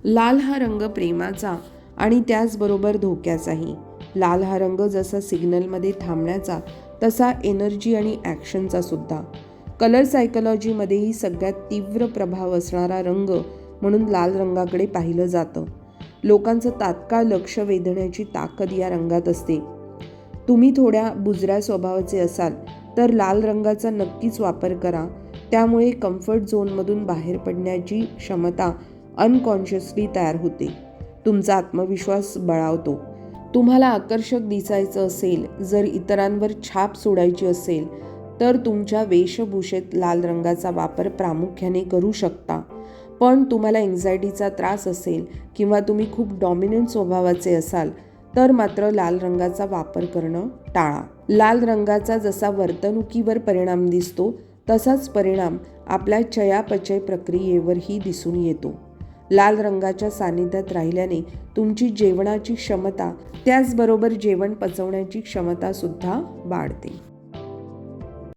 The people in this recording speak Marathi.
लाल हा रंग प्रेमाचा आणि त्याचबरोबर धोक्याचाही. लाल हा रंग जसा सिग्नलमध्ये थांबण्याचा तसा एनर्जी आणि ॲक्शनचा सुद्धा. कलर सायकोलॉजीमध्येही सगळ्यात तीव्र प्रभाव असणारा रंग म्हणून लाल रंगाकडे पाहिलं जातं. लोकांचं तात्काळ लक्ष वेधण्याची ताकद या रंगात असते. तुम्ही थोड्या बुजऱ्या स्वभावाचे असाल तर लाल रंगाचा नक्कीच वापर करा. त्यामुळे कम्फर्ट झोनमधून बाहेर पडण्याची क्षमता अनकॉन्शियसली तयार होते. तुमचा आत्मविश्वास बळावतो. तुम्हाला आकर्षक दिसायचं असेल, जर इतरांवर छाप सोडायची असेल तर तुमच्या वेशभूषेत लाल रंगाचा वापर प्रामुख्याने करू शकता. पण तुम्हाला एन्झायटीचा त्रास असेल किंवा तुम्ही खूप डॉमिनंट स्वभावाचे असाल तर मात्र लाल रंगाचा वापर करणं टाळा. लाल रंगाचा जसा वर्तणुकीवर परिणाम दिसतो तसाच परिणाम आपल्या चयापचय प्रक्रियेवरही दिसून येतो. लाल रंगाच्या सानिध्यात राहिल्याने तुमची जेवणाची क्षमता त्याचबरोबर जेवण पचवण्याची क्षमता सुद्धा वाढते.